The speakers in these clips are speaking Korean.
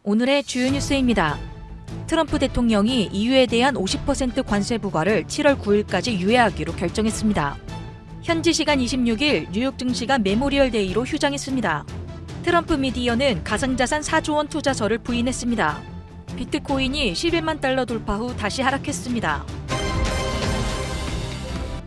오늘의 주요 뉴스입니다. 트럼프 대통령이 EU에 대한 50% 관세 부과를 7월 9일까지 유예하기로 결정했습니다. 현지 시간 26일 뉴욕 증시가 메모리얼 데이로 휴장했습니다. 트럼프 미디어는 가상자산 4조 원 투자설을 부인했습니다. 비트코인이 11만 달러 돌파 후 다시 하락했습니다.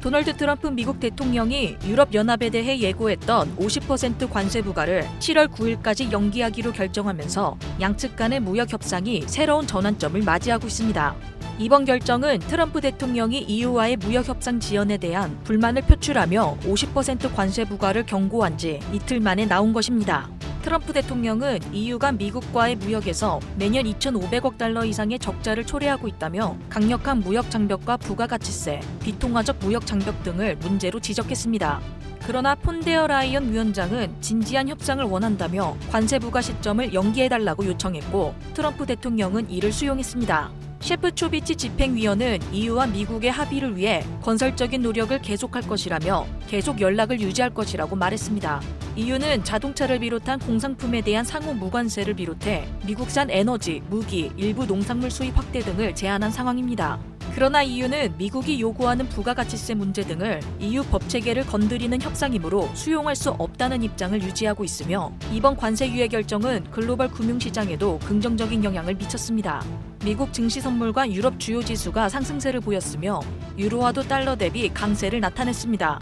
도널드 트럼프 미국 대통령이 유럽연합에 대해 예고했던 50% 관세 부과를 7월 9일까지 연기하기로 결정하면서 양측 간의 무역 협상이 새로운 전환점을 맞이하고 있습니다. 이번 결정은 트럼프 대통령이 EU와의 무역 협상 지연에 대한 불만을 표출하며 50% 관세 부과를 경고한 지 이틀 만에 나온 것입니다. 트럼프 대통령은 EU가 미국과의 무역에서 매년 2,500억 달러 이상의 적자를 초래하고 있다며 강력한 무역 장벽과 부가가치세, 비통화적 무역 장벽 등을 문제로 지적했습니다. 그러나 폰데어 라이언 위원장은 진지한 협상을 원한다며 관세 부과 시점을 연기해달라고 요청했고 트럼프 대통령은 이를 수용했습니다. 셰프초비치 집행위원은 EU와 미국의 합의를 위해 건설적인 노력을 계속할 것이라며 계속 연락을 유지할 것이라고 말했습니다. EU는 자동차를 비롯한 공산품에 대한 상호 무관세를 비롯해 미국산 에너지, 무기, 일부 농산물 수입 확대 등을 제한한 상황입니다. 그러나 EU는 미국이 요구하는 부가가치세 문제 등을 EU 법체계를 건드리는 협상이므로 수용할 수 없다는 입장을 유지하고 있으며 이번 관세 유예 결정은 글로벌 금융시장에도 긍정적인 영향을 미쳤습니다. 미국 증시 선물과 유럽 주요 지수가 상승세를 보였으며 유로화도 달러 대비 강세를 나타냈습니다.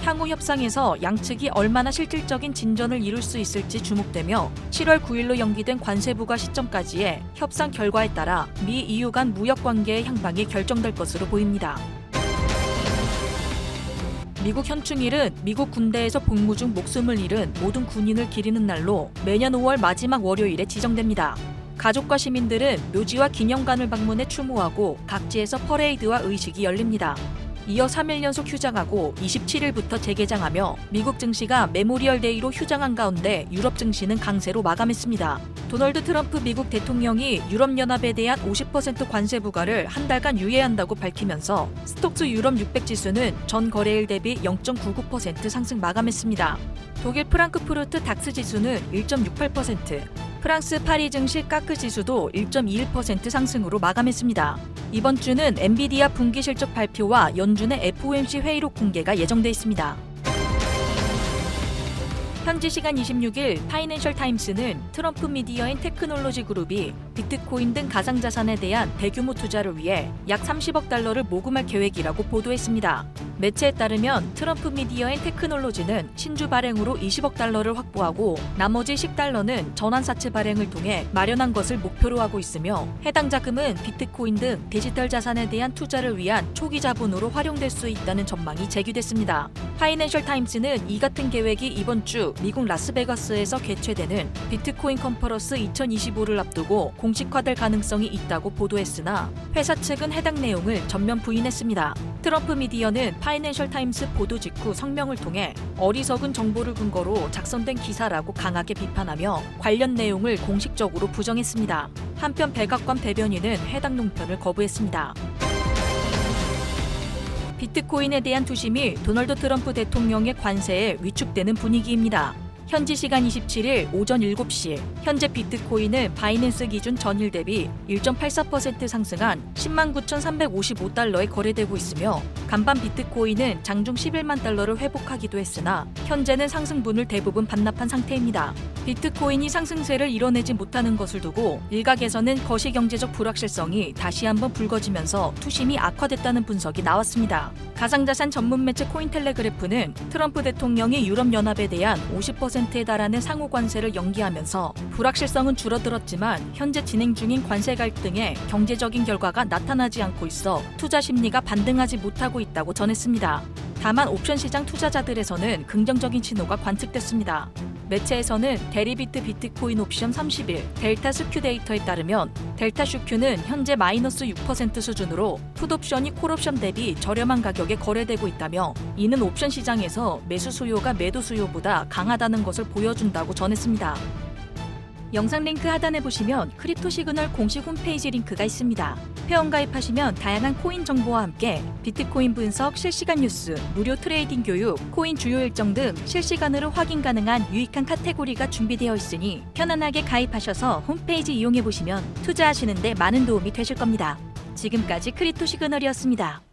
향후 협상에서 양측이 얼마나 실질적인 진전을 이룰 수 있을지 주목되며 7월 9일로 연기된 관세 부과 시점까지의 협상 결과에 따라 미 EU 간 무역 관계의 향방이 결정될 것으로 보입니다. 미국 현충일은 미국 군대에서 복무 중 목숨을 잃은 모든 군인을 기리는 날로 매년 5월 마지막 월요일에 지정됩니다. 가족과 시민들은 묘지와 기념관을 방문해 추모하고 각지에서 퍼레이드와 의식이 열립니다. 이어 3일 연속 휴장하고 27일부터 재개장하며 미국 증시가 메모리얼 데이로 휴장한 가운데 유럽 증시는 강세로 마감했습니다. 도널드 트럼프 미국 대통령이 유럽연합에 대한 50% 관세 부과를 한 달간 유예한다고 밝히면서 스톡스 유럽 600 지수는 전 거래일 대비 0.99% 상승 마감했습니다. 독일 프랑크푸르트 닥스 지수는 1.68%, 프랑스 파리 증시 까크 지수도 1.21% 상승으로 마감했습니다. 이번 주는 엔비디아 분기 실적 발표와 연준의 FOMC 회의록 공개가 예정돼 있습니다. 현지 시간 26일 파이낸셜 타임스는 트럼프 미디어인 테크놀로지 그룹이 비트코인 등 가상자산에 대한 대규모 투자를 위해 약 30억 달러를 모금할 계획이라고 보도했습니다. 매체에 따르면 트럼프 미디어인 테크놀로지는 신주 발행으로 20억 달러를 확보하고 나머지 10달러는 전환사채 발행을 통해 마련한 것을 목표로 하고 있으며 해당 자금은 비트코인 등 디지털 자산에 대한 투자를 위한 초기 자본으로 활용될 수 있다는 전망이 제기됐습니다. 파이낸셜 타임스는 이 같은 계획이 이번 주 미국 라스베가스에서 개최되는 비트코인 컨퍼런스 2025를 앞두고 공식화될 가능성이 있다고 보도했으나 회사 측은 해당 내용을 전면 부인했습니다. 트럼프 미디어는 파이낸셜 타임스 보도 직후 성명을 통해 어리석은 정보를 근거로 작성된 기사라고 강하게 비판하며 관련 내용을 공식적으로 부정했습니다. 한편 백악관 대변인은 해당 논평을 거부했습니다. 비트코인에 대한 투심이 도널드 트럼프 대통령의 관세에 위축되는 분위기입니다. 현지 시간 27일 오전 7시 현재 비트코인은 바이낸스 기준 전일 대비 1.84% 상승한 109,355달러에 거래되고 있으며 간밤 비트코인은 장중 11만 달러를 회복하기도 했으나 현재는 상승분을 대부분 반납한 상태입니다. 비트코인이 상승세를 이뤄내지 못하는 것을 두고 일각에서는 거시경제적 불확실성이 다시 한번 불거지면서 투심이 악화됐다는 분석이 나왔습니다. 가상자산 전문 매체 코인텔레그래프는 트럼프 대통령이 유럽연합에 대한 50%에 달하는 상호 관세를 연기하면서 불확실성은 줄어들었지만 현재 진행 중인 관세 갈등에 경제적인 결과가 나타나지 않고 있어 투자 심리가 반등하지 못하고 있다고 전했습니다. 다만 옵션 시장 투자자들에서는 긍정적인 신호가 관측됐습니다. 매체에서는 데리비트 비트코인 옵션 30일 델타 슈큐 데이터에 따르면 델타 슈큐는 현재 마이너스 6% 수준으로 풋옵션이 콜옵션 대비 저렴한 가격에 거래되고 있다며 이는 옵션 시장에서 매수 수요가 매도 수요보다 강하다는 것을 보여준다고 전했습니다. 영상 링크 하단에 보시면 크립토 시그널 공식 홈페이지 링크가 있습니다. 회원가입하시면 다양한 코인 정보와 함께 비트코인 분석, 실시간 뉴스, 무료 트레이딩 교육, 코인 주요 일정 등 실시간으로 확인 가능한 유익한 카테고리가 준비되어 있으니 편안하게 가입하셔서 홈페이지 이용해 보시면 투자하시는 데 많은 도움이 되실 겁니다. 지금까지 크립토 시그널이었습니다.